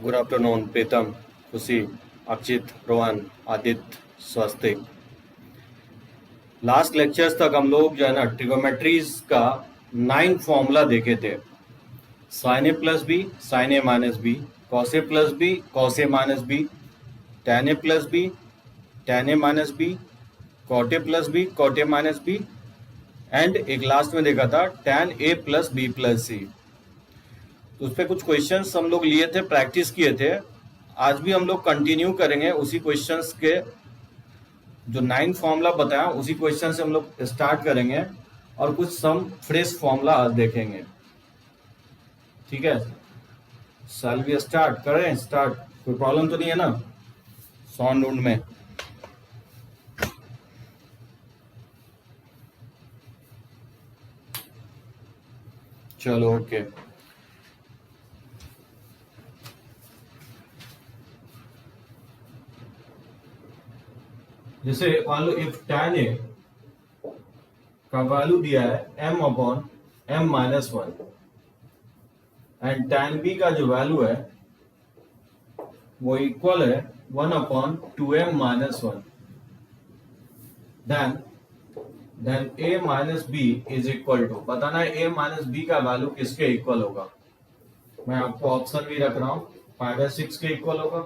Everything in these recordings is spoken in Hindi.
गुड आफ्टरनून प्रीतम, खुशी, अक्षित, रोहन, आदित्य, स्वस्तिक। लास्ट लेक्चर्स तक हम लोग जो है ना ट्रिगोमेट्रीज का 9 फॉर्मूला देखे थे। Sine A plus B, sine A minus B, cos A plus B, cos A minus B, tan A plus B, tan A minus B, cot A plus B, cot A minus B, and एक लास्ट में देखा था tan A plus B plus C. तो उस पर कुछ क्वेश्चंस हम लोग लिए थे, प्रैक्टिस किए थे। आज भी हम लोग कंटिन्यू करेंगे उसी क्वेश्चंस के जो 9 फॉर्मूला बताया, उसी क्वेश्चन से हम लोग स्टार्ट करेंगे और कुछ सम फ्रेश फॉर्मूला आज देखेंगे। ठीक है, शैल वी स्टार्ट करें? स्टार्ट, कोई प्रॉब्लम तो नहीं है ना साउंड उंड में? चलो ओके। जैसे मान लो इफ tan ए का वैल्यू दिया है m upon m minus 1 and tan b का जो वैल्यू है वो इक्वल है 1 upon 2m minus 1, then a minus b is equal to, बताना है a माइनस b का वैल्यू किसके इक्वल होगा। मैं आपको ऑप्शन भी रख रहा हूं, पाई बाय 6 के इक्वल होगा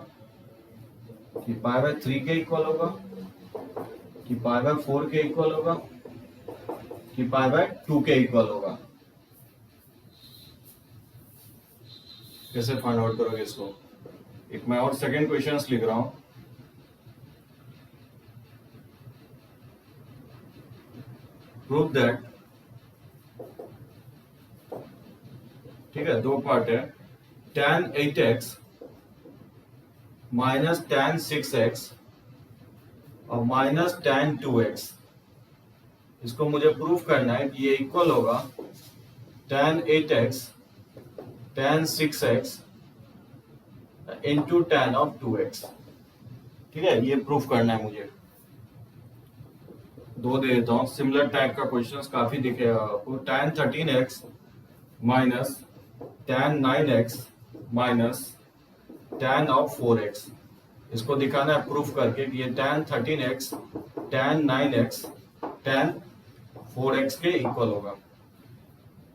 कि पाई बाय 3 के इक्वल होगा कि पाई बाय 4 के इक्वल होगा कि पाई बाय 2 के इक्वल होगा। कैसे फाइंड आउट करोगे इसको? एक मैं और सेकंड क्वेश्चंस लिख रहा हूं। प्रूव दैट, ठीक है, दो पार्ट है, tan 8x minus tan 6x और माइनस tan 2x, इसको मुझे प्रूफ करना है कि ये इक्वल होगा tan 8x tan 6x into tan of 2x। ठीक है, ये प्रूफ करना है मुझे। दो दे देता हूं, सिमिलर टाइप का क्वेश्चंस काफी दिखेगा आपको। tan 13x minus tan 9x minus tan of 4x, इसको दिखाना है प्रूफ करके कि ये tan 13x tan 9x tan 4x के इक्वल होगा।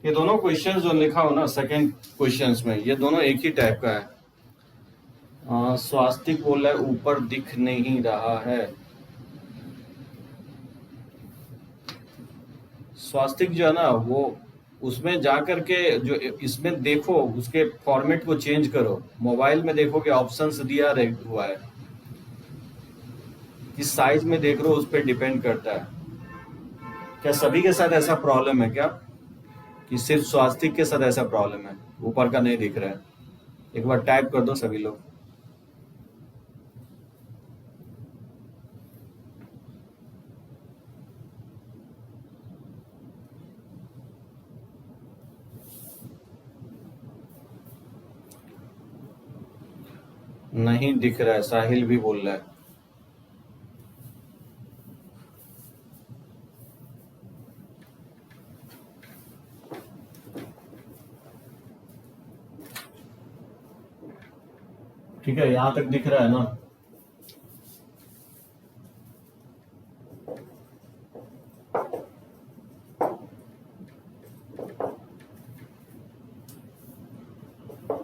ये दोनों क्वेश्चंस जो लिखा हो ना सेकंड क्वेश्चंस में, ये दोनों एक ही टाइप का है। स्वास्तिक बोल रहा है ऊपर दिख नहीं रहा है। स्वास्तिक जो है ना वो उसमें जाकर के जो इसमें देखो, उसके फॉर्मेट को चेंज करो। मोबाइल में देखो कि ऑप्शंस दिया हुआ है, किस साइज में देख रहे हो उस पर डिपेंड करता है। क्या सभी के साथ ऐसा प्रॉब्लम है क्या कि सिर्फ स्वास्तिक के साथ ऐसा प्रॉब्लम है, ऊपर का नहीं दिख रहा है? एक बार टाइप कर दो सभी लोग। नहीं दिख रहा है, साहिल भी बोल रहा है। ठीक है, यहां तक दिख रहा है ना?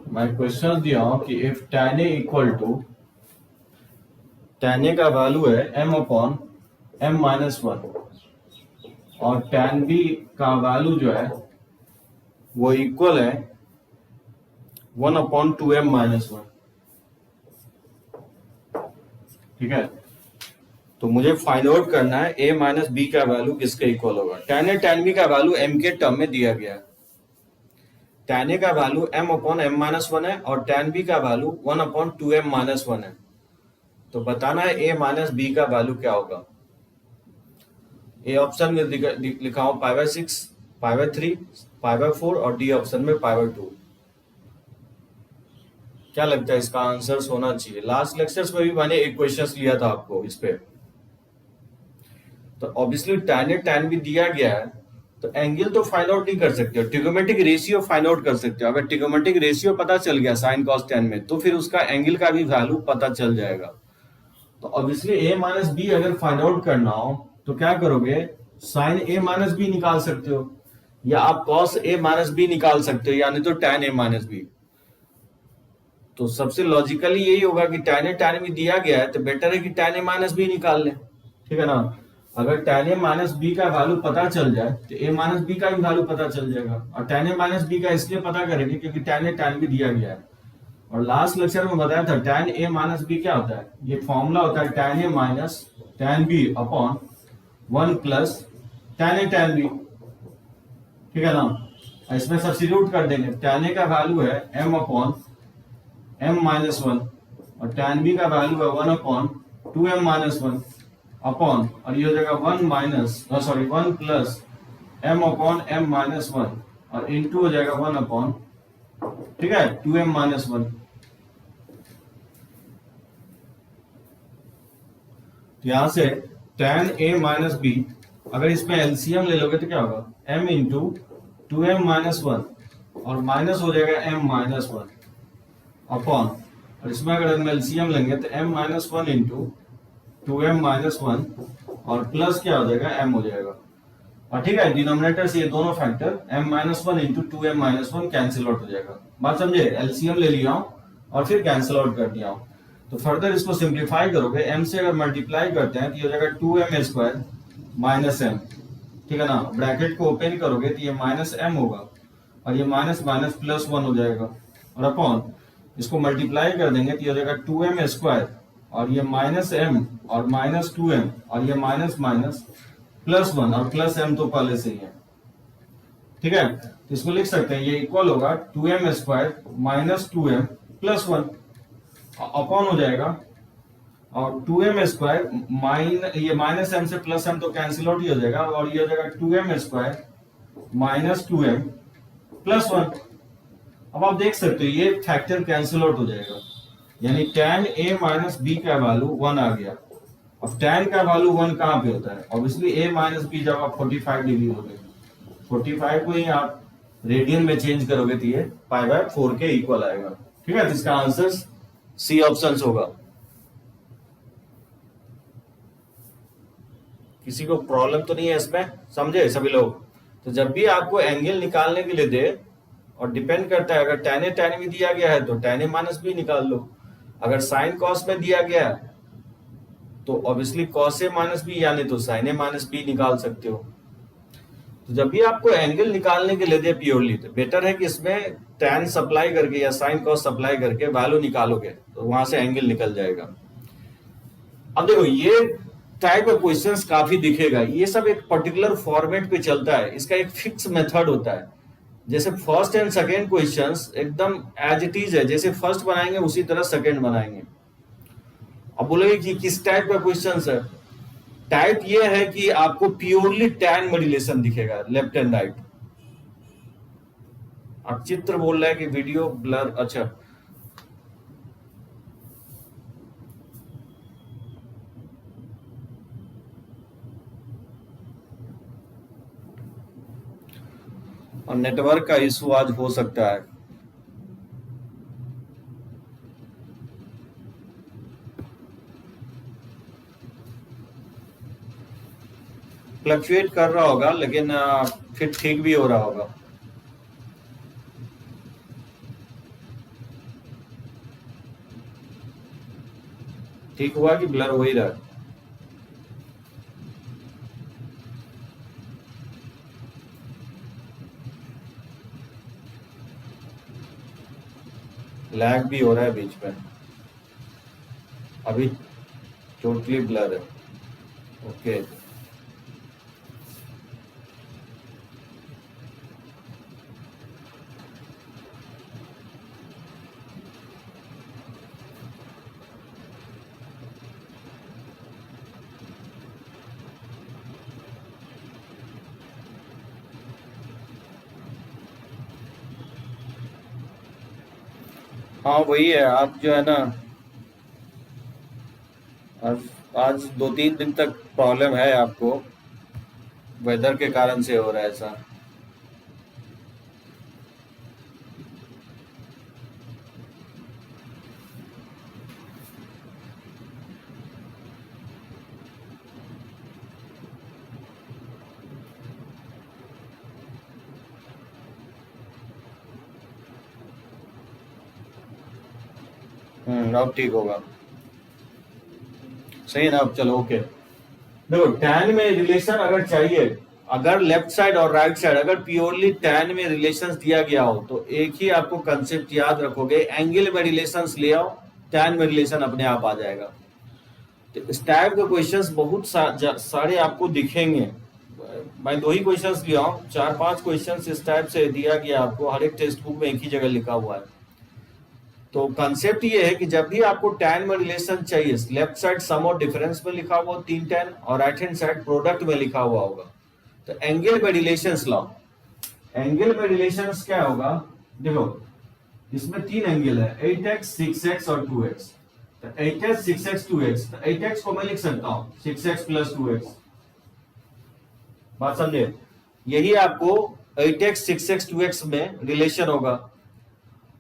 मैं क्वेश्चन दिया हूं कि if tan a equal to, tan a का वैल्यू है m अपॉन m माइनस 1 और tan b का वैल्यू जो है वो इक्वल है 1 अपॉन 2m माइनस 1। ठीक है, तो मुझे फाइंड आउट करना है a माइनस b का वैल्यू किसके इक्वल होगा। tan a tan b का वैल्यू m के टर्म में दिया गया है। tan a का value m upon m minus 1 है और tan b का वैल्यू 1 अपॉन 2m माइनस 1 है। तो बताना है a माइनस b का वैल्यू क्या होगा। ए ऑप्शन में लिखा हूं pi by 6, pi by 3, pi by 4 और डी ऑप्शन में पाई बाय 2। क्या लगता है इसका आंसर होना चाहिए? लास्ट लेक्चर्स में भी मैंने एक क्वेश्चन लिया था आपको इस पे। तो obviously tan a tan b दिया गया है, तो एंगल तो फाइंड आउट नहीं कर सकते हो, ट्रिगोमेट्रिक रेशियो फाइंड आउट कर सकते हो। अगर ट्रिगोमेट्रिक रेशियो पता चल गया साइन कॉस टेन में, तो फिर उसका एंगल का भी वैल्यू पता चल जाएगा। तो ऑब्वियसली ए माइनस बी अगर फाइंड आउट करना हो तो क्या करोगे, साइन ए माइनस बी निकाल सकते हो, या आप कॉस ए माइनस बी निकाल सकते हो, यानी तो tan ए माइनस बी। तो सबसे लॉजिकली यही होगा कि tan भी दिया गया है तो बेटर है कि tan ए माइनस बी निकाल लें, ठीक है ना। अगर tan ए माइनस बी का वैल्यू पता चल जाए तो a माइनस बी का भी वैल्यू पता चल जाएगा। और tan ए माइनस बी का इसलिए पता करेंगे क्योंकि tan भी दिया गया है। और लास्ट लेक्चर में बताया था tan ए माइनस बी क्या होता है, ये फॉर्मूला होता है tan A minus tan B upon 1 plus tan A tan B, ठीक है ना। इसमें सब्स्टिट्यूट कर देंगे, tan ए का वैल्यू है m अपॉन m माइनस 1 और tan b का वैल्यू है 1 अपॉन 2m माइनस 1 अपॉन, और ये हो जाएगा 1 plus m upon m minus 1 और इनटू हो जाएगा 1 अपॉन, ठीक है, 2m माइनस 1। यहां से tan a माइनस बी, अगर इसमें एलसीएम ले लोगे तो क्या होगा, m इंटू 2m माइनस 1 और माइनस हो जाएगा m माइनस 1 अपॉन, और इसमें अगर हम एलसीएम लेंगे तो m minus 1 into 2m minus 1 और प्लस क्या हो जाएगा m हो जाएगा। और ठीक है, डिनोमिनेटर से ये दोनों factor m minus 1 into 2m minus 1 cancel out हो जाएगा। बात समझे, एलसीएम ले लिया हूं और फिर कैंसिल आउट कर दिया हूं। तो फर्दर इसको सिंप्लीफाई करोगे, m से अगर मल्टीप्लाई करते हैं तो ये हो जाएगा 2m स्क्वायर माइनस m, ठीक है ना। ब्रैकेट को ओपन करोगे तो ये माइनस m होगा और ये माइनस माइनस प्लस 1 हो जाएगा, और अपॉन इसको मल्टीप्लाई कर देंगे तो ये हो जाएगा 2m स्क्वायर और ये माइनस m और माइनस 2m और ये माइनस माइनस प्लस 1 और प्लस m तो पहले से ही है, ठीक है। तो इसको लिख सकते हैं, ये इक्वल होगा 2m square minus 2m plus 1 upon हो जाएगा, और 2m स्क्वायर ये माइनस m से प्लस m तो कैंसिल आउट ही हो जाएगा, और ये हो जाएगा 2m square minus 2m plus 1। अब आप देख सकते हो ये फैक्टर कैंसिल आउट हो जाएगा, यानी tan a माइनस बी का वैल्यू 1 आ गया। अब tan का वैल्यू 1 कहां पे होता है, ऑब्वियसली a माइनस बी जब आप 45 डिग्री होगे, 45 को ही आप रेडियन में चेंज करोगे तो ये π/4 के इक्वल आएगा, ठीक है। तो इसका आंसर सी ऑप्शन होगा। किसी को प्रॉब्लम तो नहीं है इसमें, समझे सभी लोग। तो जब भी आपको एंगल निकालने के लिए दे, और डिपेंड करता है, अगर tan a भी दिया गया है तो tan a माइनस बी निकाल लो, अगर साइन कॉस में दिया गया है तो obviously cos a minus B यानी तो sin a माइनस बी निकाल सकते हो। तो जब भी आपको एंगल निकालने के लिए दे प्योरली, तो बेटर है कि इसमें tan सप्लाई करके या साइन कॉस सप्लाई करके वैल्यू निकालोगे तो वहां से एंगल निकल जाएगा। अब देखो ये टाइप ऑफ क्वेश्चंस काफी दिखेगा, ये सब एक पर्टिकुलर फॉर्मेट पे चलता है, इसका एक फिक्स मेथड होता है। जैसे फर्स्ट एंड सेकेंड क्वेश्चंस एकदम एज इट इज है, जैसे फर्स्ट बनाएंगे उसी तरह सेकेंड बनाएंगे। अब बोलोगे कि किस टाइप का क्वेश्चंस है, टाइप ये है कि आपको प्योरली tan मॉड्यूलेशन दिखेगा लेफ्ट एंड राइट। अब चित्र बोल रहा है कि वीडियो ब्लर, अच्छा और नेटवर्क का इशू आज हो सकता है। फ्लक्चुएट कर रहा होगा लेकिन फिर ठीक भी हो रहा होगा। ठीक हुआ कि ब्लर हो ही रहा है। लैग भी हो रहा है बीच में, अभी टोटली ब्लर है। ओके हाँ वही है, आप जो है ना आज आज 2-3 दिन तक प्रॉब्लम है आपको। वेदर के कारण से हो रहा है ऐसा। अब ठीक होगा, सही है ना। अब चलो ओके। देखो tan में रिलेशन अगर चाहिए, अगर लेफ्ट साइड और राइट साइड अगर प्योरली tan में रिलेशंस दिया गया हो तो एक ही आपको कंसेप्ट याद रखोगे, एंगल में रिलेशंस ले आओ, tan में रिलेशन अपने आप आ जाएगा। तो इस टाइप के क्वेश्चंस बहुत सारे आपको दिखेंगे। मैं 2 ही क्वेश्चंस लिया हूँ, 4-5 क्वेश्चंस इस टाइप से दिया गया आपको, हर एक टेक्स्ट बुक में एक ही जगह लिखा हुआ है। तो कंसेप्ट ये है कि जब भी आपको tan में रिलेशन चाहिए, लेफ्ट साइड सम और डिफरेंस में लिखा हुआ 3 tan और राइट हैंड साइड प्रोडक्ट में लिखा हुआ होगा। तो एंगल में रिलेशंस लाओ। एंगल में रिलेशंस क्या होगा, देखो इसमें 3 एंगल है, 8x 6x और 2x। तो 8x 6x 2x, तो 8x को मैं लिख सकता हूं 6x प्लस 2x। बात समझे, यही आपको 8x 6x 2x में रिलेशन होगा।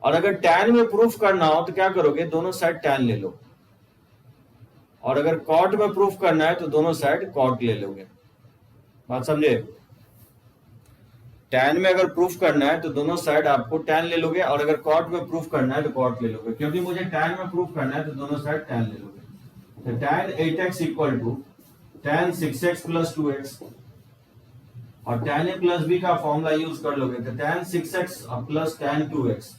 और अगर tan में प्रूफ करना हो तो क्या करोगे, दोनों साइड tan ले लो, और अगर cot में प्रूफ करना है तो दोनों साइड cot ले लोगे। बात समझे, tan में अगर प्रूफ करना है तो दोनों साइड आपको tan ले लोगे, और अगर cot में प्रूफ करना है तो cot ले लोगे। क्योंकि मुझे tan में प्रूफ करना है तो दोनों साइड tan ले लोगे। तो tan 8x equal to tan 6x plus 2x, और tan a प्लस b का फॉर्मूला यूज कर लोगे तो tan 6x plus tan 2x,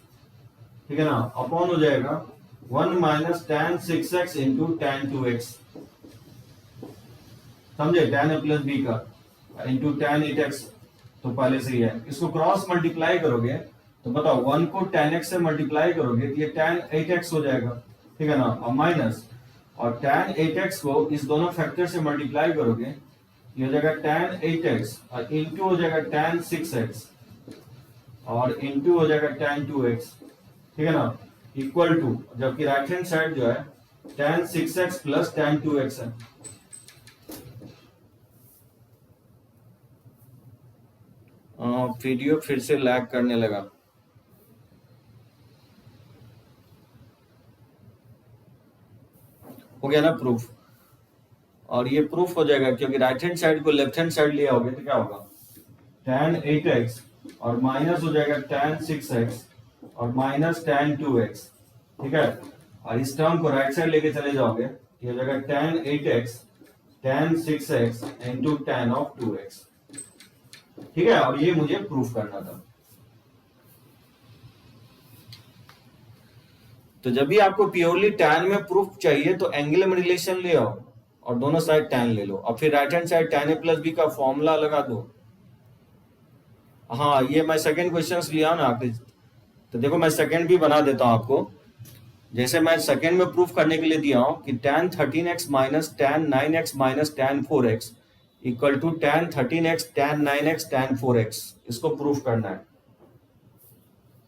ठीक है ना, अपॉन हो जाएगा 1 minus tan 6x into tan 2x। समझे, tan a प्लस b का इंटू tan 8x तो पहले से ही है। इसको क्रॉस मल्टीप्लाई करोगे तो बताओ 1 को tan x से मल्टीप्लाई करोगे तो ये tan 8x हो जाएगा, ठीक है ना, और माइनस, और tan 8x को इस दोनों फैक्टर से मल्टीप्लाई करोगे, ये हो जाएगा tan 8x और इंटू हो जाएगा tan 6x और इंटू हो जाएगा tan 2x, ठीक है ना, इक्वल टू, जबकि राइट हैंड साइड जो है tan 6x plus tan 2x है। वीडियो फिर से लैग करने लगा। हो गया ना प्रूफ, और ये प्रूफ हो जाएगा क्योंकि राइट हैंड साइड को लेफ्ट हैंड साइड लिया होगे तो क्या होगा, tan 8x और माइनस हो जाएगा tan 6x और माइनस tan 2x, ठीक है, और इस टर्म को राइट साइड लेके चले जाओगे, ये हो जाएगा tan 8x tan 6x into tan of 2x, ठीक है, और ये मुझे प्रूफ करना था। तो जब भी आपको प्योरली tan में प्रूफ चाहिए तो एंगल में रिलेशन ले आओ और दोनों साइड tan ले लो, और फिर right hand side tan a plus b का फॉर्मूला लगा दो। हाँ, ये मैं सेकंड क्वेश्चन लिया ना, तो देखो मैं सेकंड भी बना देता हूं आपको। जैसे मैं सेकंड में प्रूफ करने के लिए दिया हूं कि tan 13x minus tan 9x minus tan 4x equal to tan 13x tan 9x tan 4x, इसको प्रूफ करना है।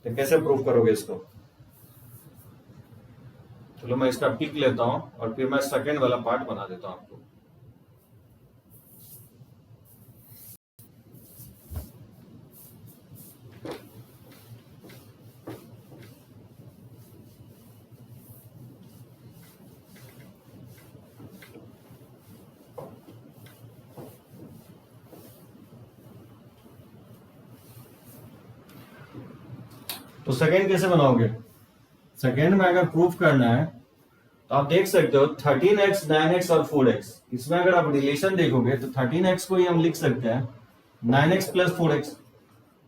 तो कैसे प्रूफ करोगे इसको, चलो मैं इसका पिक लेता हूं और फिर मैं सेकंड वाला पार्ट बना देता हूं आपको। तो सेकंड कैसे बनाओगे, सेकंड में अगर प्रूफ करना है तो आप देख सकते हो 13x 9x और 4x, इसमें अगर आप रिलेशन देखोगे तो 13x को ही हम लिख सकते हैं 9x प्लस 4x,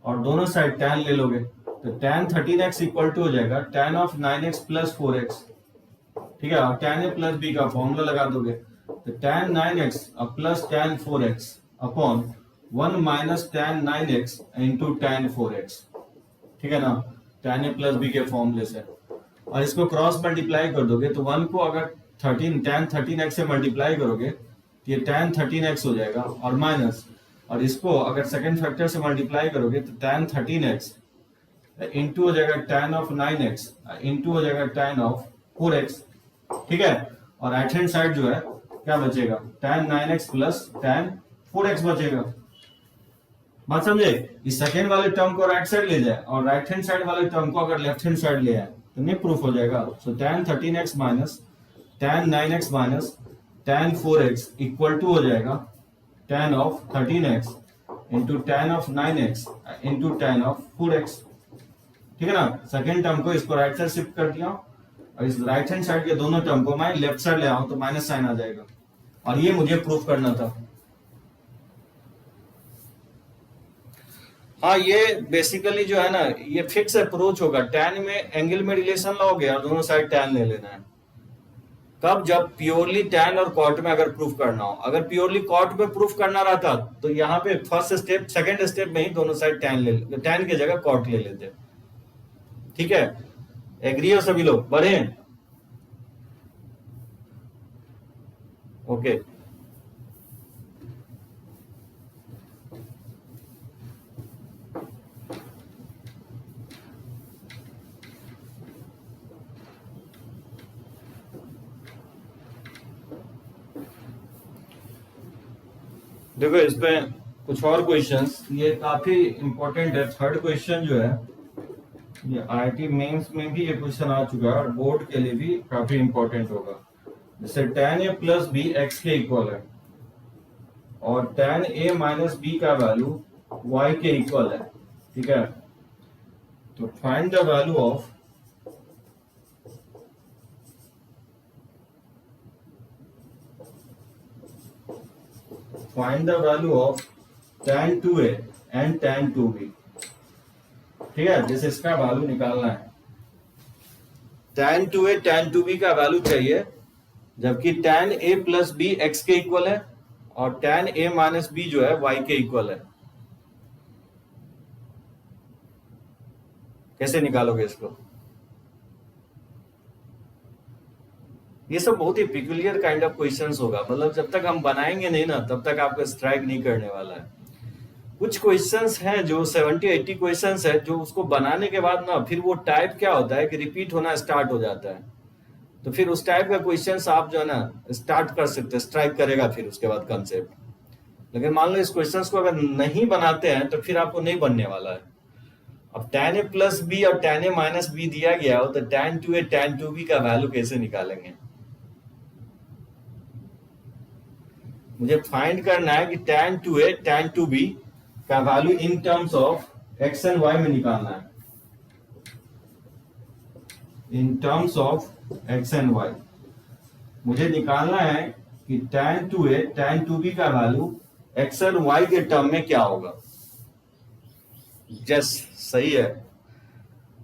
और दोनों साइड tan ले लोगे तो tan 13x इक्वल टू हो जाएगा tan of 9x plus 4x, ठीक है, और tan a प्लस b का फॉर्मूला लगा दोगे तो tan 9x plus tan 4x upon 1 minus tan 9x into tan 4x, ठीक है ना, tan a प्लस b के फॉर्मूले से, और इसको क्रॉस मल्टीप्लाई कर दोगे तो 1 को अगर tan 13x से मल्टीप्लाई करोगे तो ये tan 13x हो जाएगा, और माइनस, और इसको अगर सेकंड फैक्टर से मल्टीप्लाई करोगे तो tan 13x इंटू हो जाएगा tan ऑफ 9x इंटू हो जाएगा tan ऑफ 4x, ठीक है, और राइट हैंड साइड जो है क्या बचेगा tan 9x plus tan 4x बचेगा, बात समझे? इस सेकेंड वाले टर्म को राइट साइड ले जाए और राइट हैंड साइड वाले टर्म को अगर लेफ्ट हैंड साइड ले आए तो नहीं प्रूफ हो जाएगा। So tan 13x minus tan 9x minus tan 4x equal to हो जाएगा tan of 13x into tan of 9x into tan of 4x। ठीक है ना? सेकेंड टर्म को इसको राइट साइड शिफ्ट कर दिया और इस राइट हैंड साइड के दोनों टर्म को मैं लेफ्ट साइड ले आऊं तो माइनस साइन आ जाएगा और ये मुझे प्रूफ करना था। हाँ, ये बेसिकली जो है ना, ये फिक्स अप्रोच होगा। टैन में एंगल में रिलेशन लाओगे और दोनों साइड टैन ले लेना है। कब? जब प्योरली टैन और कॉट में अगर प्रूफ करना हो। अगर प्योरली कॉट में प्रूफ करना रहता तो यहाँ पे फर्स्ट स्टेप सेकंड स्टेप में ही दोनों साइड टैन ले लेते, टैन की जगह कॉट ले लेते। ठीक है? एग्री हो सभी लोग? बढ़े? ओके। देखो इसमें कुछ और क्वेश्चंस, ये काफी इंपॉर्टेंट है। थर्ड क्वेश्चन जो है ये आईआईटी मेंस में भी ये क्वेश्चन आ चुका है और बोर्ड के लिए भी काफी इंपॉर्टेंट होगा। जैसे tan a plus B X के इक्वल है और tan a माइनस बी का वैल्यू y के इक्वल है। ठीक है? तो find the value of tan 2a and tan 2b। ठीक है? जैसे इसका वैल्यू निकालना है, tan 2a tan 2b का वैल्यू चाहिए, जबकि tan a plus B X के इक्वल है और tan a माइनस बी जो है y के इक्वल है। कैसे निकालोगे इसको? ये सब बहुत ही पिकुलियर काइंड ऑफ क्वेश्चंस होगा। मतलब जब तक हम बनाएंगे नहीं ना तब तक आपको स्ट्राइक नहीं करने वाला है। कुछ क्वेश्चंस हैं जो 70-80 क्वेश्चंस है जो उसको बनाने के बाद ना फिर वो टाइप क्या होता है कि रिपीट होना स्टार्ट हो जाता है। तो फिर उस टाइप का क्वेश्चंस आप जो है ना स्टार्ट कर सकते हैं, स्ट्राइक करेगा फिर उसके बाद कंसेप्ट। लेकिन मान लो इस क्वेश्चंस को अगर नहीं बनाते हैं तो फिर आपको नहीं बनने वाला है। अब tan a प्लस बी और tan a माइनस बी दिया गया हो तो tan 2a tan 2b का वैल्यू कैसे निकालेंगे? मुझे फाइंड करना है कि tan 2a tan 2b का value in terms of x and y में निकालना है। In terms of x and y मुझे निकालना है कि tan 2a tan 2b का वैल्यू x और y के टर्म में क्या होगा। जस सही है,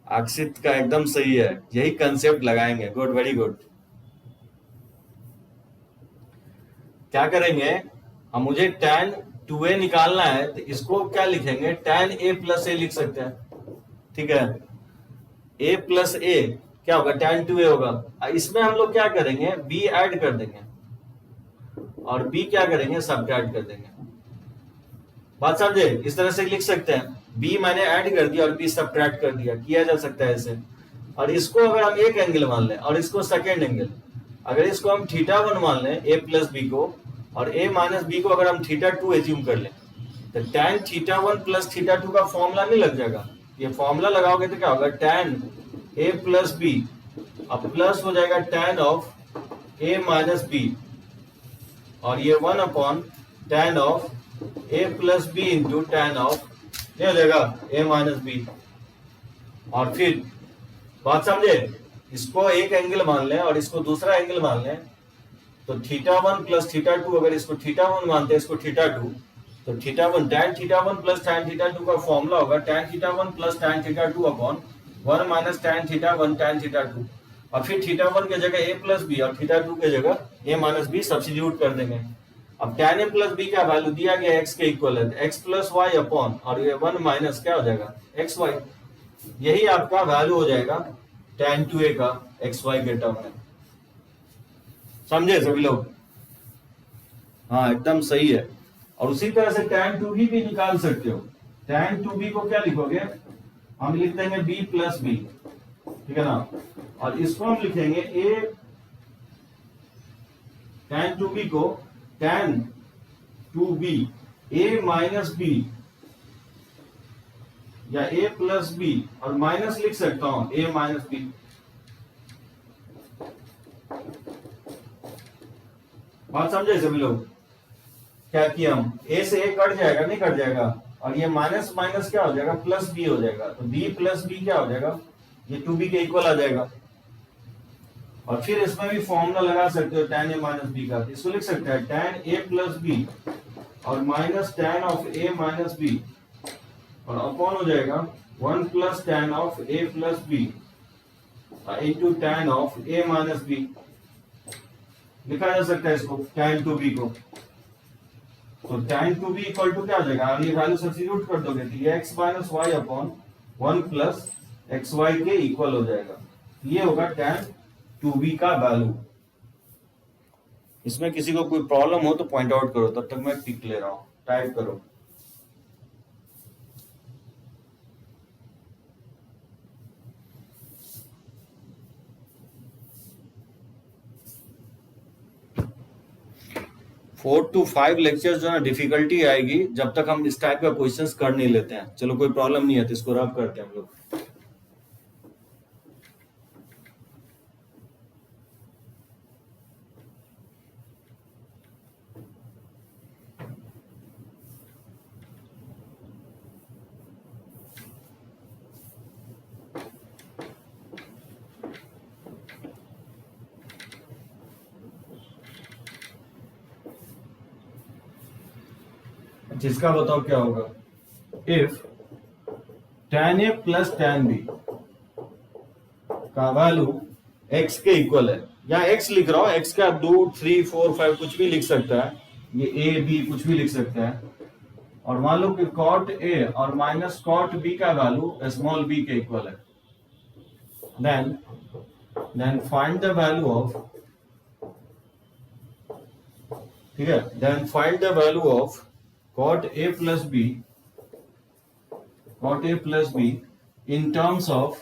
अक्षित का एकदम सही है, यही कंसेप्ट लगाएंगे। Good, very good. क्या करेंगे हम? मुझे tan 2a निकालना है तो इसको क्या लिखेंगे? tan a प्लस a लिख सकते हैं। ठीक है? a प्लस a क्या होगा? tan 2a होगा। इसमें हम लोग क्या करेंगे? b ऐड कर देंगे और b क्या करेंगे? सब्ट्रैक्ट कर देंगे। बात समझे? इस तरह से लिख सकते हैं, b मैंने ऐड कर दिया और b सब्ट्रैक्ट कर दिया, किया जा सकता है ऐसे। और इसको अगर हम एक एंगल मान लें और इसको सेकेंड एंगल, अगर इसको हम θ1 मान लें a प्लस बी को और a माइनस बी को अगर हम θ2 एज्यूम कर लें तो tan θ1 प्लस θ2 का फॉर्मूला नहीं लग जाएगा? ये फॉर्मूला लगाओगे तो क्या होगा? tan a प्लस बी अब प्लस हो जाएगा tan of a minus B और ये 1 upon tan of a plus B into tan of क्या हो जाएगा? a minus B. और फिर बात समझे? इसको एक एंगल मान लें और इसको दूसरा एंगल मान लें तो θ1 प्लस θ2, अगर इसको θ1 मानते हैं इसको θ2 तो θ1 tan θ1 प्लस tan θ2 का फॉर्मूला होगा tan θ1 plus tan θ2 upon 1 minus tan θ1 tan θ2। और फिर θ1 की जगह a प्लस बी और θ2 की जगह a माइनस बी सब्स्टिट्यूट कर देंगे। अब tan a प्लस बी का वैल्यू दिया गया x के इक्वल है, x प्लस वाई अपॉन और ये 1 माइनस क्या हो जाएगा? X Y. यही आपका वैल्यू हो जाएगा tan 2a का एक्स वाई के टर्म में। समझे सभी लोग? हाँ, एकदम सही है। और उसी तरह से tan 2b भी निकाल सकते हो। tan 2b को क्या लिखोगे? हम लिख देंगे b प्लस बी। ठीक है ना? और इसको हम लिखेंगे a tan 2b को tan 2b a minus B या ए प्लस बी और माइनस लिख सकता हूं ए माइनस बी। बात समझे सभी लोग? क्या किया हम, ए से ए कट जाएगा, नहीं कट जाएगा, और ये माइनस माइनस क्या हो जाएगा, प्लस बी हो जाएगा। तो बी प्लस बी क्या हो जाएगा, ये 2b के इक्वल आ जाएगा। और फिर इसमें भी फॉर्मूला लगा सकते हो tan a माइनस बी का। इसको लिख सकते हैं tan a प्लस बी और minus tan of a minus B, और अपॉन हो जाएगा 1 plus tan of a plus B into tan of a minus B. लिखा जा सकता है इसको tan 2b को। तो tan 2b इक्वल टू क्या हो जाएगा, ये वैल्यू सब्स्टिट्यूट कर दोगे तो ये x minus Y upon 1 plus X Y के इक्वल हो जाएगा। ये होगा tan 2b का वैल्यू। इसमें किसी को कोई प्रॉब्लम हो तो पॉइंट आउट करो, तब तक मैं टिक ले रहा हूं, टाइप करो। फोर टू 5 लेक्चर जो है डिफिकल्टी आएगी जब तक हम इस टाइप का क्वेश्चंस कर नहीं लेते हैं। चलो कोई प्रॉब्लम नहीं है तो इसको रब करते हैं हम लोग। जिसका बताओ क्या होगा, if tan a plus tan b का वैल्यू x के इक्वल है, या x लिख रहा हूं, x का 2 3 4 5 कुछ भी लिख सकता है, ये a b कुछ भी लिख सकता है। और मान लो कि cot a और माइनस cot b का वैल्यू स्मॉल b के इक्वल है, then find the value of, ठीक है, then find the value of cot a plus b in terms of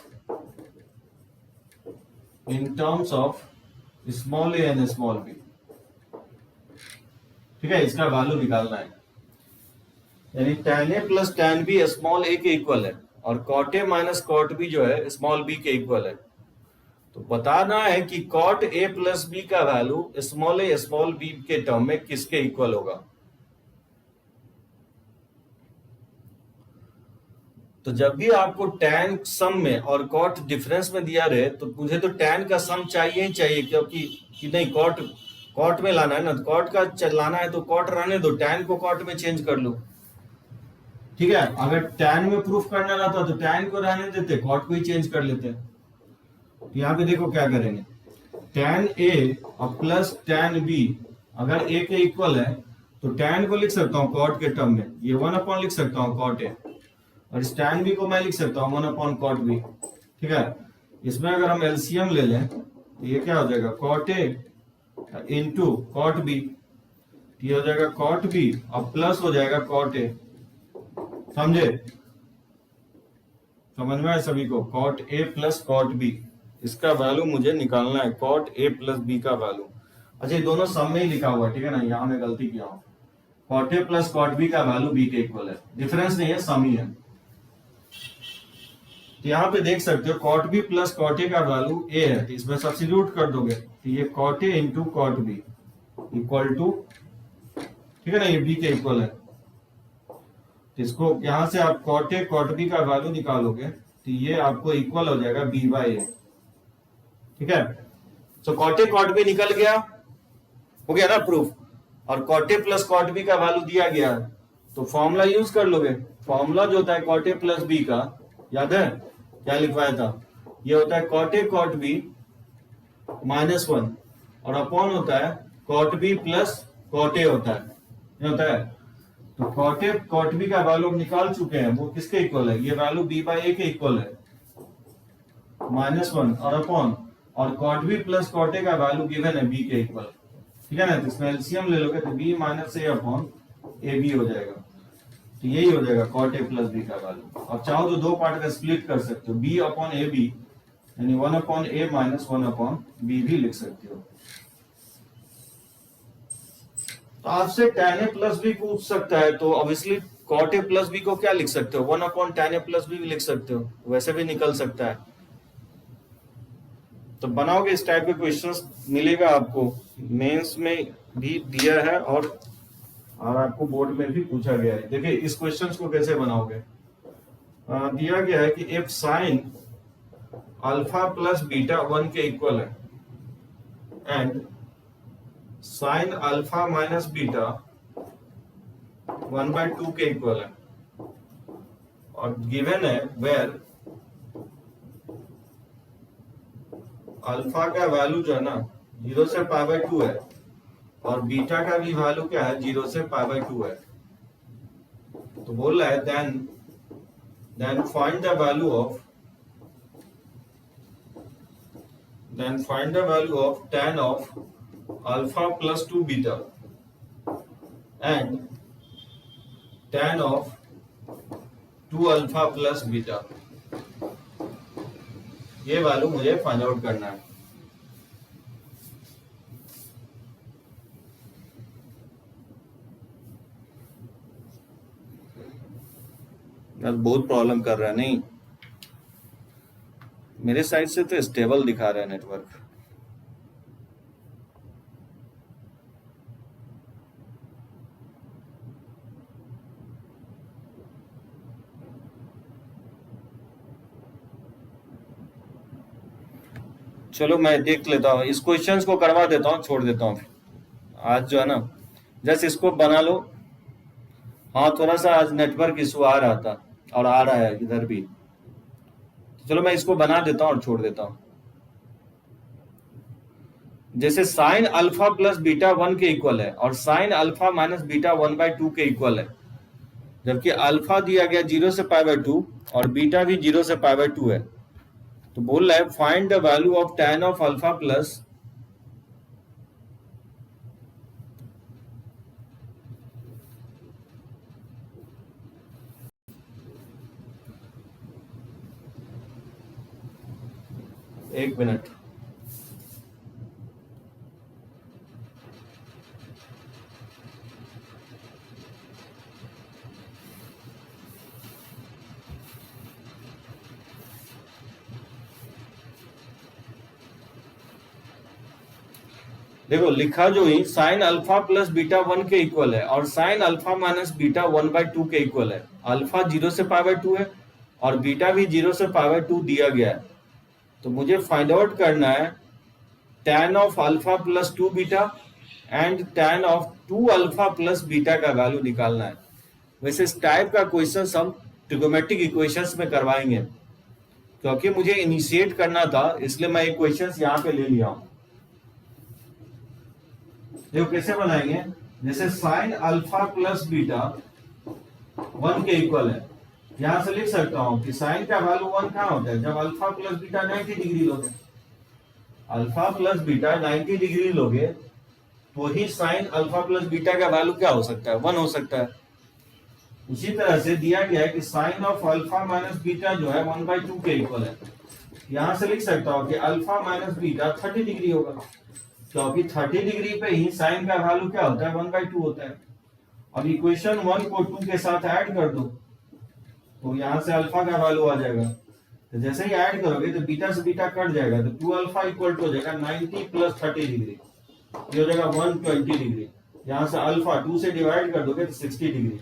small a and small b। ठीक है, इसका वैल्यू निकालना है। यानी tan a plus tan b small a के इक्वल है और cot a minus cot b जो है स्मॉल b के इक्वल है। तो बताना है कि cot a प्लस b का value small a small b के टर्म में किसके इक्वल होगा। तो जब भी आपको tan सम में और cot डिफरेंस में दिया रहे तो मुझे तो tan का सम चाहिए ही चाहिए, क्योंकि कि नहीं cot में लाना है ना, cot का लाना है तो cot रहने दो, tan को cot में चेंज कर लो। ठीक है, अगर tan में प्रूफ करना रहता तो tan को रहने देते, cot को ही चेंज कर लेते। तो यहाँ पे देखो क्या करेंगे, tan a और प्लस tan b अगर a के इक्वल है तो tan को लिख सकता हूँ cot के टर्म में, ये 1 अपॉन लिख सकता हूँ cot a, और tan b को मैं लिख सकता हूँ 1 अपॉन cot b। ठीक है, इसमें अगर हम एलसीएम ले लें तो ये क्या हो जाएगा, cot a into cot b, ये हो जाएगा cot b और प्लस हो जाएगा cot a। समझे, समझ में आया सभी को, cot a plus cot b, इसका वैल्यू मुझे निकालना है, cot a प्लस b का वैल्यू। अच्छा, ये दोनों सम में ही लिखा हुआ है, ठीक है ना, यहाँ मैं गलती किया हूँ। cot a plus cot b का वैल्यू b के इक्वल है, डिफरेंस नहीं है, सम ही है। तो यहाँ पे देख सकते हो cot b plus cot a का वैल्यू a है, तो इसमें सब्स्टिट्यूट कर दोगे तो ये cot a into cot b equal to, ठीक है ना, ये b के इक्वल है। तो इसको यहाँ से आप cot a cot b का वैल्यू निकालोगे तो ये आपको इक्वल हो जाएगा b बाई a। ठीक है, तो cot a cot b निकल गया, हो गया ना प्रूफ, और cot a plus cot b का वैल्यू दिया गया, तो फॉर्मूला यूज कर लोगे। फॉर्मूला जो होता है cot a प्लस b का, याद है क्या लिखवाया था, ये होता है cot a cot b minus 1 और अपॉन होता है cot b plus cot a होता है, ये होता है। तो cot a cot b का वैल्यू निकाल चुके हैं, वो किसके इक्वल है, ये वैल्यू b बाई a के इक्वल है, माइनस 1 और अपॉन, और cot b plus cot a का वैल्यू गिवन है b के इक्वल। ठीक है ना, तो इसमें एलसीएम ले लोगे तो b minus a upon A B हो जाएगा, तो यही हो जाएगा cot a प्लस b का वैल्यू। और चाहो तो दो पार्ट का स्प्लिट कर सकते हो, b अपॉन ए बी यानी 1 upon a minus 1 upon b भी लिख सकते हो। तो आपसे tan a प्लस b पूछ सकता है, तो obviously cot A plus B को क्या लिख सकते हो, 1/tan a प्लस बी भी लिख सकते हो, वैसे भी निकल सकता है। तो बनाओगे इस टाइप के क्वेश्चंस मिलेगा आपको, मेंस में भी दिया है और आपको बोर्ड में भी पूछा गया है। देखिए इस क्वेश्चंस को कैसे बनाओगे। दिया गया है कि if sine alpha plus beta 1 के इक्वल है and sine alpha minus beta 1/2 के इक्वल है, और गिवन है वेयर अल्फा का वैल्यू जो है ना 0 से π/2 है और बीटा का भी वैल्यू क्या है 0 से π/2 है। तो बोल रहा है then find the value of tan of alpha plus 2 beta and tan of 2 alpha plus beta। ये वैल्यू मुझे फाइंड आउट करना है। बहुत प्रॉब्लम कर रहा है, नहीं मेरे साइड से तो स्टेबल दिखा रहा है नेटवर्क। चलो मैं देख लेता हूँ, इस क्वेश्चंस को करवा देता हूँ, छोड़ देता हूँ आज जो है ना, जस्ट इसको बना लो। हाँ थोड़ा सा आज नेटवर्क इशू आ रहा था और आ रहा है इधर भी, चलो मैं इसको बना देता हूँ और छोड़ देता हूँ। जैसे साइन अल्फा प्लस बीटा 1 के इक्वल है और साइन अल्फा माइनस बीटा 1/2 के इक्वल है, जबकि अल्फा दिया गया 0 से π/2 और बीटा भी 0 से π/2 है। तो बोल रहा है find the value of tan of alpha plus एक मिनट। देखो लिखा जो ही साइन अल्फा प्लस बीटा 1 के इक्वल है और साइन अल्फा माइनस बीटा 1/2 के इक्वल है। अल्फा 0 से π/2 है और बीटा भी 0 से π/2 दिया गया है। तो मुझे फाइंड आउट करना है tan of alpha plus 2 beta and tan of 2 alpha plus beta का वैल्यू निकालना है। वैसे इस टाइप का क्वेश्चन हम ट्रिगोमेट्रिक इक्वेशंस में करवाएंगे, क्योंकि मुझे इनिशिएट करना था इसलिए मैं इक्वेशंस यहाँ पे ले लिया हूँ। देखो कैसे बनाएंगे, जैसे साइन अल्फा प्लस बीटा 1 के इक्वल है, यहां से लिख सकता हूं कि साइन का वैल्यू 1 कहां होता है, जब अल्फा प्लस बीटा 90 डिग्री लोगे। अल्फा प्लस बीटा 90 डिग्री लोगे तो ही साइन अल्फा प्लस बीटा का वैल्यू क्या हो सकता है, 1 हो सकता है। उसी तरह से दिया गया है कि sine of alpha minus beta जो है 1/2 के इक्वल है, यहां से लिख सकता हूं कि अल्फा माइनस बीटा 30 डिग्री होगा, क्योंकि 30 डिग्री पे ही साइन का वैल्यू क्या होता है 1/2 होता है। अब इक्वेशन 1 को 2 के साथ ऐड कर दो तो यहां से अल्फा का वैल्यू आ जाएगा। तो जैसे ही ऐड करोगे तो बीटा से बीटा कट जाएगा, तो 2 अल्फा इक्वल टू हो जाएगा 90 प्लस 30 डिग्री, ये हो जाएगा 120 डिग्री। यहां से अल्फा 2 से डिवाइड कर दोगे तो 60 डिग्री,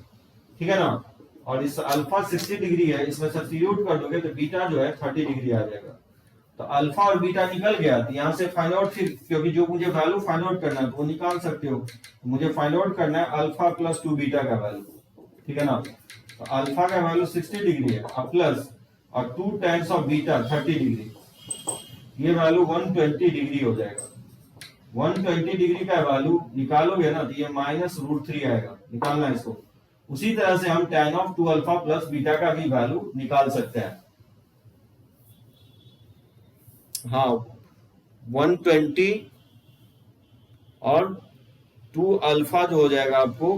ठीक है ना। और इस अल्फा 60 डिग्री है, इसमें सब्स्टिट्यूट कर दोगे तो बीटा जो है 30 डिग्री आ जाएगा। तो अल्फा और बीटा निकल गया, तो यहाँ से फाइंड आउट, फिर क्योंकि जो मुझे वैल्यू फाइंड आउट करना है तो वो निकाल सकते हो। तो मुझे फाइंड आउट करना है अल्फा प्लस 2 बीटा का वैल्यू, ठीक है ना। तो अल्फा का वैल्यू 60 डिग्री है और प्लस और 2 टाइम्स ऑफ बीटा 30 डिग्री, ये वैल्यू 120 डिग्री हो जाएगा। 120 डिग्री का वैल्यू निकालोगे ना तो ये -√3 आएगा, निकालना है इसको। उसी तरह से हम tan of 2 alpha plus beta का भी वैल्यू निकाल सकते हैं। हाँ 120 और 2 अल्फा जो हो जाएगा आपको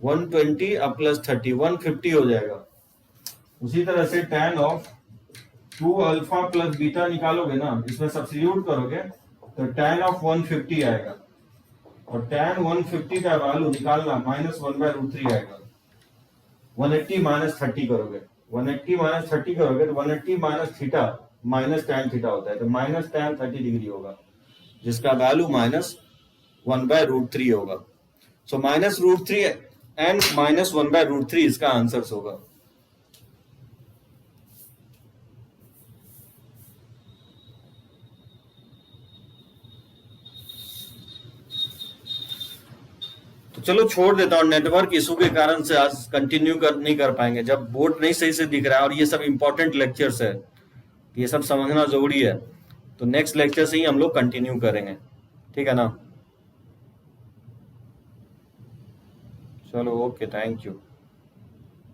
120 और प्लस 30 150 हो जाएगा। उसी तरह से tan of 2 alpha plus beta निकालोगे ना, इसमें सब्स्टिट्यूट करोगे तो tan ऑफ 150 आएगा और tan 150 का वैल्यू निकालना -1/√3 आएगा। 180 माइनस 30 करोगे, 180 माइनस 30 करोगे तो 180 minus theta minus tan theta होता है, तो माइनस tan 30 डिग्री होगा, जिसका वैल्यू माइनस 1/√3 होगा। सो -√3 एंड -1/√3 इसका आंसर होगा। तो चलो छोड़ देता हूँ, नेटवर्क इशू के कारण से आज कंटिन्यू नहीं कर पाएंगे, जब बोर्ड नहीं सही से दिख रहा है और ये सब इंपॉर्टेंट लेक्चर्स है, ये सब समझना जरूरी है। तो नेक्स्ट लेक्चर से ही हम लोग कंटिन्यू करेंगे, ठीक है ना। चलो ओके, थैंक यू।